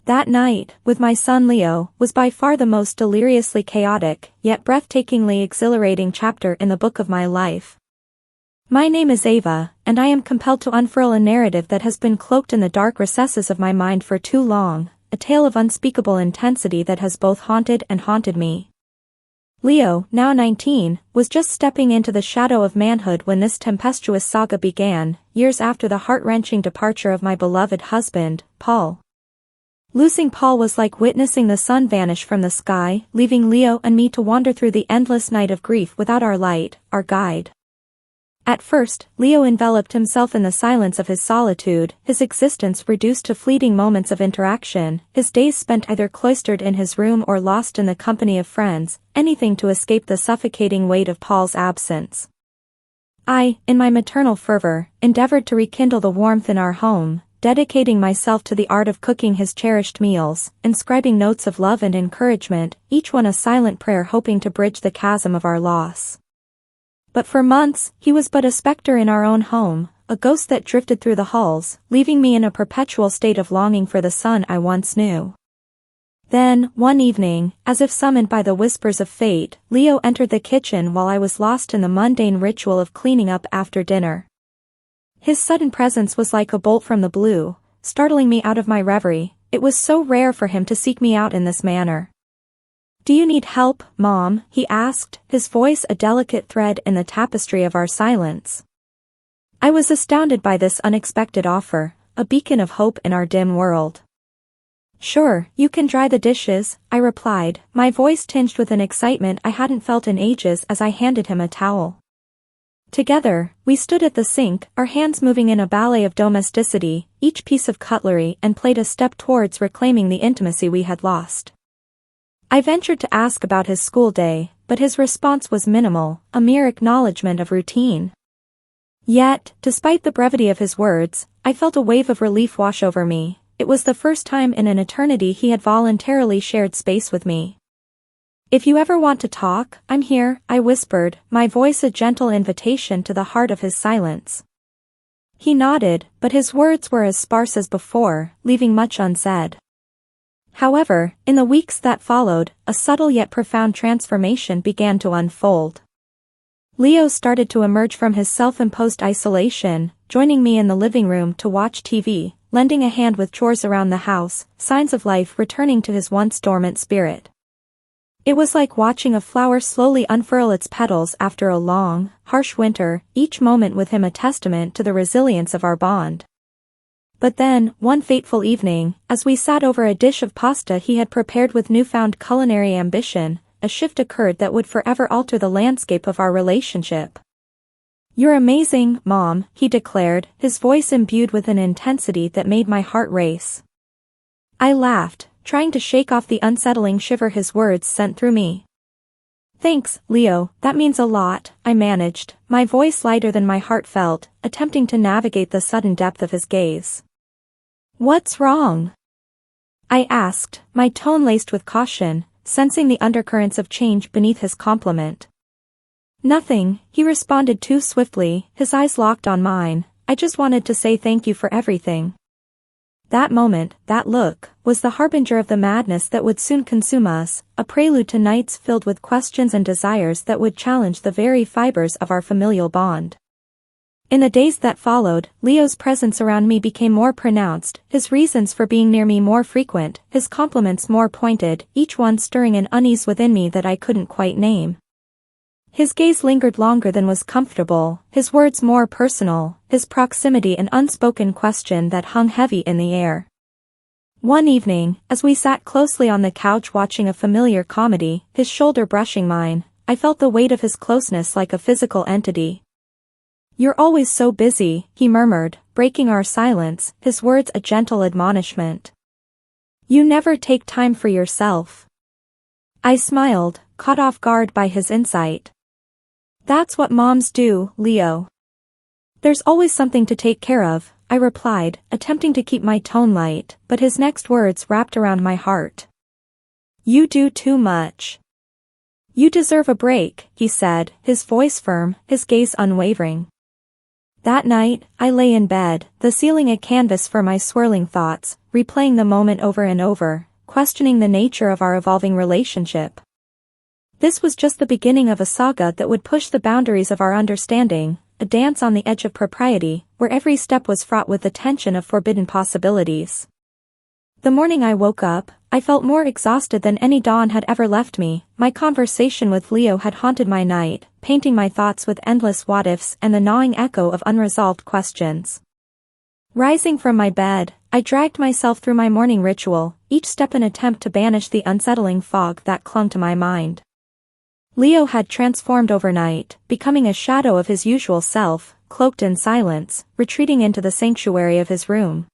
That night, with my son Leo, was by far the most deliriously chaotic, yet breathtakingly exhilarating chapter in the book of my life. My name is Ava, and I am compelled to unfurl a narrative that has been cloaked in the dark recesses of my mind for too long, a tale of unspeakable intensity that has both haunted and haunted me. Leo, now 19, was just stepping into the shadow of manhood when this tempestuous saga began, years after the heart-wrenching departure of my beloved husband, Paul. Losing Paul was like witnessing the sun vanish from the sky, leaving Leo and me to wander through the endless night of grief without our light, our guide. At first, Leo enveloped himself in the silence of his solitude, his existence reduced to fleeting moments of interaction, his days spent either cloistered in his room or lost in the company of friends, anything to escape the suffocating weight of Paul's absence. I, in my maternal fervor, endeavored to rekindle the warmth in our home, dedicating myself to the art of cooking his cherished meals, inscribing notes of love and encouragement, each one a silent prayer hoping to bridge the chasm of our loss. But for months, he was but a specter in our own home, a ghost that drifted through the halls, leaving me in a perpetual state of longing for the son I once knew. Then, one evening, as if summoned by the whispers of fate, Leo entered the kitchen while I was lost in the mundane ritual of cleaning up after dinner. His sudden presence was like a bolt from the blue, startling me out of my reverie. It was so rare for him to seek me out in this manner. "Do you need help, Mom?" he asked, his voice a delicate thread in the tapestry of our silence. I was astounded by this unexpected offer, a beacon of hope in our dim world. "Sure, you can dry the dishes," I replied, my voice tinged with an excitement I hadn't felt in ages as I handed him a towel. Together, we stood at the sink, our hands moving in a ballet of domesticity, each piece of cutlery and plate a step towards reclaiming the intimacy we had lost. I ventured to ask about his school day, but his response was minimal, a mere acknowledgement of routine. Yet, despite the brevity of his words, I felt a wave of relief wash over me. It was the first time in an eternity he had voluntarily shared space with me. "If you ever want to talk, I'm here," I whispered, my voice a gentle invitation to the heart of his silence. He nodded, but his words were as sparse as before, leaving much unsaid. However, in the weeks that followed, a subtle yet profound transformation began to unfold. Leo started to emerge from his self-imposed isolation, joining me in the living room to watch TV, lending a hand with chores around the house, signs of life returning to his once dormant spirit. It was like watching a flower slowly unfurl its petals after a long, harsh winter, each moment with him a testament to the resilience of our bond. But then, one fateful evening, as we sat over a dish of pasta he had prepared with newfound culinary ambition, a shift occurred that would forever alter the landscape of our relationship. "You're amazing, Mom," he declared, his voice imbued with an intensity that made my heart race. I laughed, trying to shake off the unsettling shiver his words sent through me. "Thanks, Leo, that means a lot," I managed, my voice lighter than my heart felt, attempting to navigate the sudden depth of his gaze. "What's wrong?" I asked, my tone laced with caution, sensing the undercurrents of change beneath his compliment. "Nothing," he responded too swiftly, his eyes locked on mine. "I just wanted to say thank you for everything." That moment, that look, was the harbinger of the madness that would soon consume us, a prelude to nights filled with questions and desires that would challenge the very fibers of our familial bond. In the days that followed, Leo's presence around me became more pronounced, his reasons for being near me more frequent, his compliments more pointed, each one stirring an unease within me that I couldn't quite name. His gaze lingered longer than was comfortable, his words more personal, his proximity an unspoken question that hung heavy in the air. One evening, as we sat closely on the couch watching a familiar comedy, his shoulder brushing mine, I felt the weight of his closeness like a physical entity. "You're always so busy," he murmured, breaking our silence, his words a gentle admonishment. "You never take time for yourself." I smiled, caught off guard by his insight. "That's what moms do, Leo. There's always something to take care of," I replied, attempting to keep my tone light, but his next words wrapped around my heart. "You do too much. You deserve a break," he said, his voice firm, his gaze unwavering. That night, I lay in bed, the ceiling a canvas for my swirling thoughts, replaying the moment over and over, questioning the nature of our evolving relationship. This was just the beginning of a saga that would push the boundaries of our understanding, a dance on the edge of propriety, where every step was fraught with the tension of forbidden possibilities. The morning I woke up, I felt more exhausted than any dawn had ever left me. My conversation with Leo had haunted my night, painting my thoughts with endless what-ifs and the gnawing echo of unresolved questions. Rising from my bed, I dragged myself through my morning ritual, each step an attempt to banish the unsettling fog that clung to my mind. Leo had transformed overnight, becoming a shadow of his usual self, cloaked in silence, retreating into the sanctuary of his room.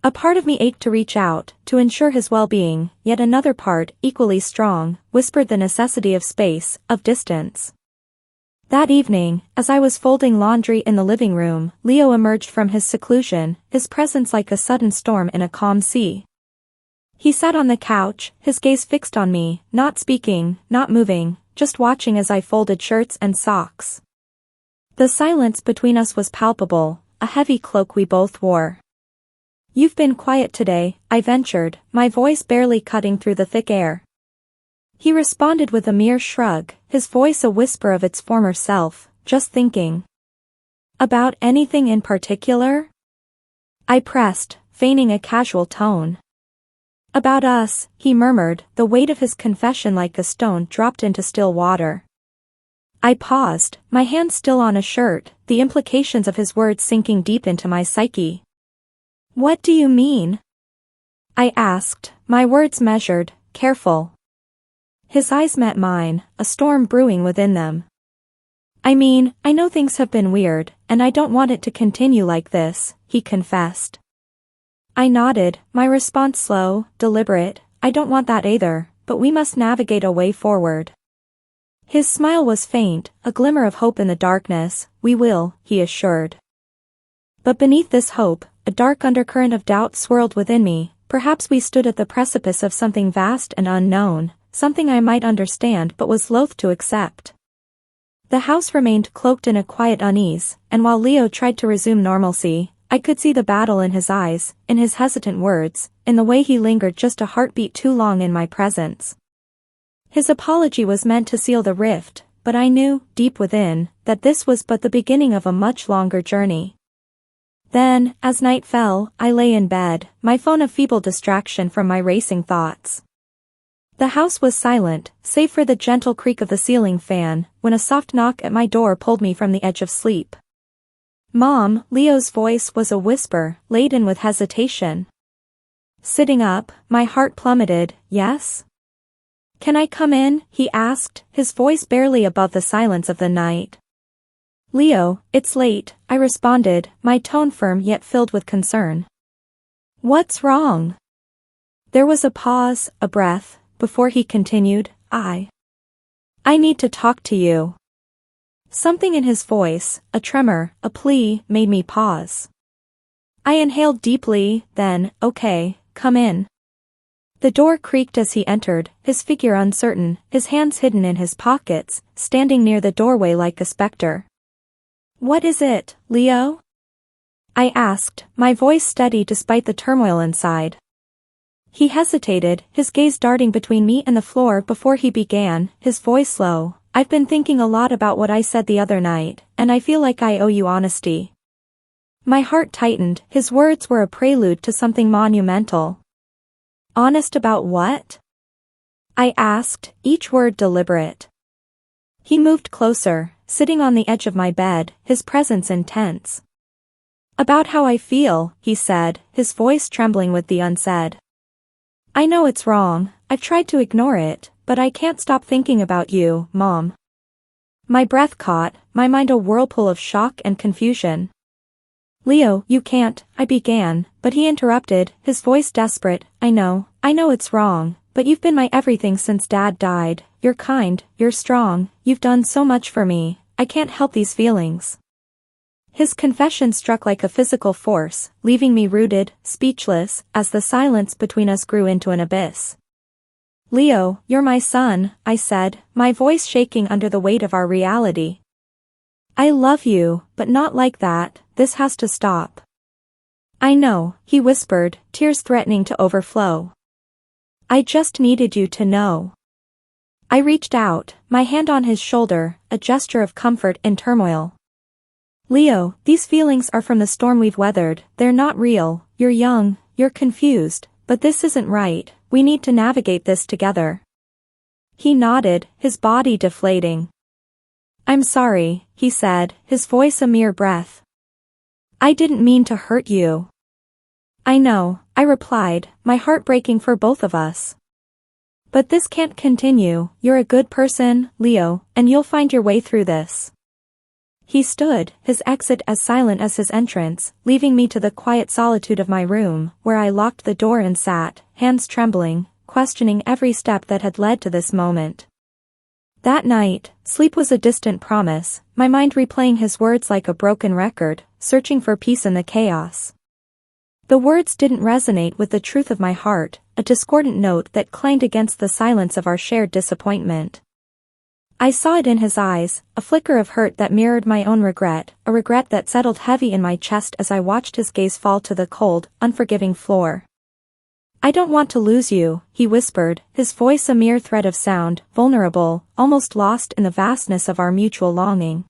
A part of me ached to reach out, to ensure his well-being, yet another part, equally strong, whispered the necessity of space, of distance. That evening, as I was folding laundry in the living room, Leo emerged from his seclusion, his presence like a sudden storm in a calm sea. He sat on the couch, his gaze fixed on me, not speaking, not moving, just watching as I folded shirts and socks. The silence between us was palpable, a heavy cloak we both wore. "You've been quiet today," I ventured, my voice barely cutting through the thick air. He responded with a mere shrug, his voice a whisper of its former self, "Just thinking." "About anything in particular?" I pressed, feigning a casual tone. "About us," he murmured, the weight of his confession like a stone dropped into still water. I paused, my hand still on a shirt, the implications of his words sinking deep into my psyche. "What do you mean?" I asked, my words measured, careful. His eyes met mine, a storm brewing within them. "I mean, I know things have been weird, and I don't want it to continue like this," he confessed. I nodded, my response slow, deliberate. "I don't want that either, but we must navigate a way forward." His smile was faint, a glimmer of hope in the darkness. "We will," he assured. But beneath this hope, a dark undercurrent of doubt swirled within me. Perhaps we stood at the precipice of something vast and unknown, something I might understand but was loath to accept. The house remained cloaked in a quiet unease, and while Leo tried to resume normalcy, I could see the battle in his eyes, in his hesitant words, in the way he lingered just a heartbeat too long in my presence. His apology was meant to seal the rift, but I knew, deep within, that this was but the beginning of a much longer journey. Then, as night fell, I lay in bed, my phone a feeble distraction from my racing thoughts. The house was silent, save for the gentle creak of the ceiling fan, when a soft knock at my door pulled me from the edge of sleep. "Mom," Leo's voice was a whisper, laden with hesitation. Sitting up, my heart plummeted. "Yes?" "Can I come in?" he asked, his voice barely above the silence of the night. "Leo, it's late," I responded, my tone firm yet filled with concern. "What's wrong?" There was a pause, a breath, before he continued, I need to talk to you." Something in his voice, a tremor, a plea, made me pause. I inhaled deeply, then, "Okay, come in." The door creaked as he entered, his figure uncertain, his hands hidden in his pockets, standing near the doorway like a specter. "What is it, Leo?" I asked, my voice steady despite the turmoil inside. He hesitated, his gaze darting between me and the floor before he began, his voice low. "I've been thinking a lot about what I said the other night, and I feel like I owe you honesty." My heart tightened, his words were a prelude to something monumental. "Honest about what?" I asked, each word deliberate. He moved closer, sitting on the edge of my bed, his presence intense. "About how I feel," he said, his voice trembling with the unsaid. "I know it's wrong, I've tried to ignore it, but I can't stop thinking about you, Mom." My breath caught, my mind a whirlpool of shock and confusion. "Leo, you can't," I began, but he interrupted, his voice desperate. I know it's wrong, but you've been my everything since Dad died. You're kind, you're strong, you've done so much for me, I can't help these feelings." His confession struck like a physical force, leaving me rooted, speechless, as the silence between us grew into an abyss. "Leo, you're my son," I said, my voice shaking under the weight of our reality. I love you, but not like that, this has to stop. I know, he whispered, tears threatening to overflow. I just needed you to know. I reached out, my hand on his shoulder, a gesture of comfort in turmoil. Leo, these feelings are from the storm we've weathered, they're not real, you're young, you're confused, but this isn't right, we need to navigate this together. He nodded, his body deflating. I'm sorry, he said, his voice a mere breath. I didn't mean to hurt you. I know, I replied, my heart breaking for both of us. But this can't continue, you're a good person, Leo, and you'll find your way through this. He stood, his exit as silent as his entrance, leaving me to the quiet solitude of my room, where I locked the door and sat, hands trembling, questioning every step that had led to this moment. That night, sleep was a distant promise, my mind replaying his words like a broken record, searching for peace in the chaos. The words didn't resonate with the truth of my heart, a discordant note that clanged against the silence of our shared disappointment. I saw it in his eyes, a flicker of hurt that mirrored my own regret, a regret that settled heavy in my chest as I watched his gaze fall to the cold, unforgiving floor. I don't want to lose you, he whispered, his voice a mere thread of sound, vulnerable, almost lost in the vastness of our mutual longing.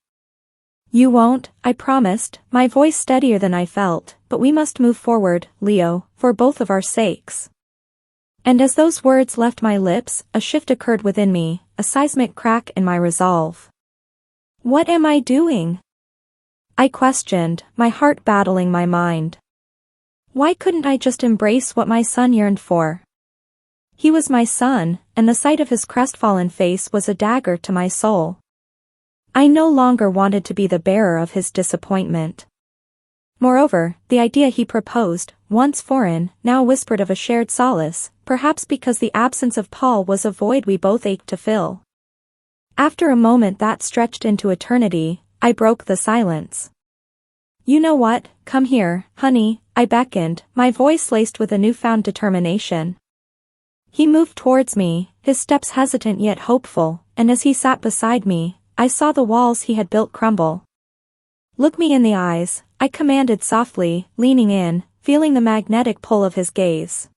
You won't, I promised, my voice steadier than I felt, but we must move forward, Leo, for both of our sakes. And as those words left my lips, a shift occurred within me, a seismic crack in my resolve. What am I doing? I questioned, my heart battling my mind. Why couldn't I just embrace what my son yearned for? He was my son, and the sight of his crestfallen face was a dagger to my soul. I no longer wanted to be the bearer of his disappointment. Moreover, the idea he proposed, once foreign, now whispered of a shared solace, perhaps because the absence of Paul was a void we both ached to fill. After a moment that stretched into eternity, I broke the silence. You know what, come here, honey, I beckoned, my voice laced with a newfound determination. He moved towards me, his steps hesitant yet hopeful, and as he sat beside me, I saw the walls he had built crumble. Look me in the eyes, I commanded softly, leaning in, feeling the magnetic pull of his gaze.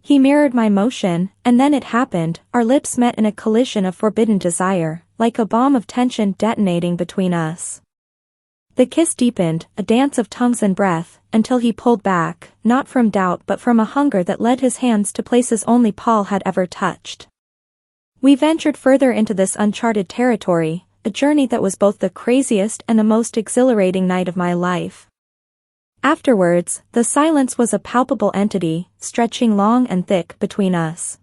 He mirrored my motion, and then it happened, our lips met in a collision of forbidden desire, like a bomb of tension detonating between us. The kiss deepened, a dance of tongues and breath, until he pulled back, not from doubt but from a hunger that led his hands to places only Paul had ever touched. We ventured further into this uncharted territory, a journey that was both the craziest and the most exhilarating night of my life. Afterwards, the silence was a palpable entity, stretching long and thick between us.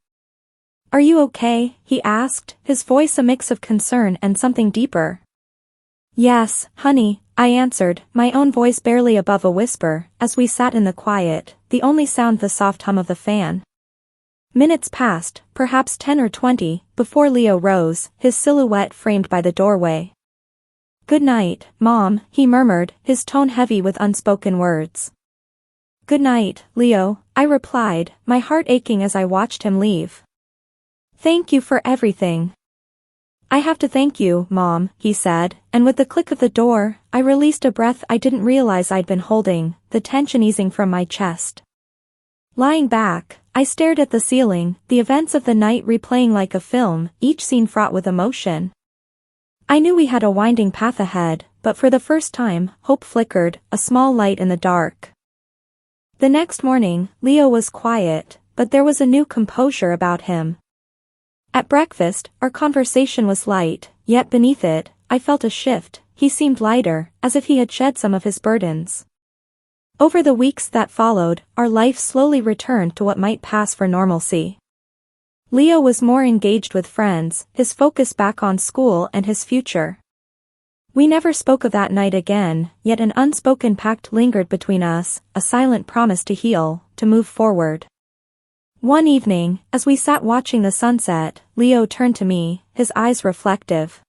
Are you okay? He asked, his voice a mix of concern and something deeper. Yes, honey, I answered, my own voice barely above a whisper, as we sat in the quiet, the only sound the soft hum of the fan. Minutes passed, perhaps 10 or 20, before Leo rose, his silhouette framed by the doorway. Good night, Mom, he murmured, his tone heavy with unspoken words. Good night, Leo, I replied, my heart aching as I watched him leave. Thank you for everything. I have to thank you, Mom, he said, and with the click of the door, I released a breath I didn't realize I'd been holding, the tension easing from my chest. Lying back, I stared at the ceiling, the events of the night replaying like a film, each scene fraught with emotion. I knew we had a winding path ahead, but for the first time, hope flickered, a small light in the dark. The next morning, Leo was quiet, but there was a new composure about him. At breakfast, our conversation was light, yet beneath it, I felt a shift. He seemed lighter, as if he had shed some of his burdens. Over the weeks that followed, our life slowly returned to what might pass for normalcy. Leo was more engaged with friends, his focus back on school and his future. We never spoke of that night again, yet an unspoken pact lingered between us, a silent promise to heal, to move forward. One evening, as we sat watching the sunset, Leo turned to me, his eyes reflective.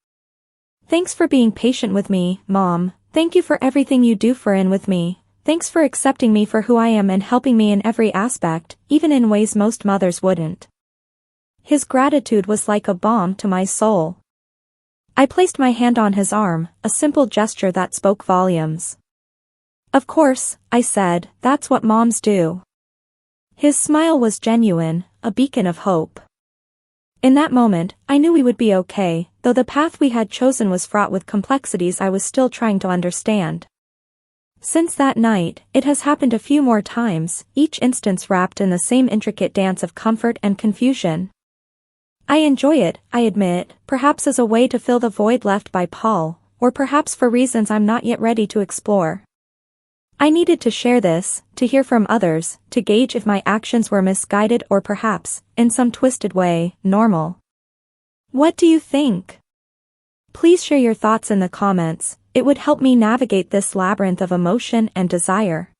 Thanks for being patient with me, Mom. Thank you for everything you do for and with me. Thanks for accepting me for who I am and helping me in every aspect, even in ways most mothers wouldn't. His gratitude was like a balm to my soul. I placed my hand on his arm, a simple gesture that spoke volumes. Of course, I said, that's what moms do. His smile was genuine, a beacon of hope. In that moment, I knew we would be okay, though the path we had chosen was fraught with complexities I was still trying to understand. Since that night, it has happened a few more times, each instance wrapped in the same intricate dance of comfort and confusion. I enjoy it, I admit, perhaps as a way to fill the void left by Paul, or perhaps for reasons I'm not yet ready to explore. I needed to share this, to hear from others, to gauge if my actions were misguided or perhaps, in some twisted way, normal. What do you think? Please share your thoughts in the comments, it would help me navigate this labyrinth of emotion and desire.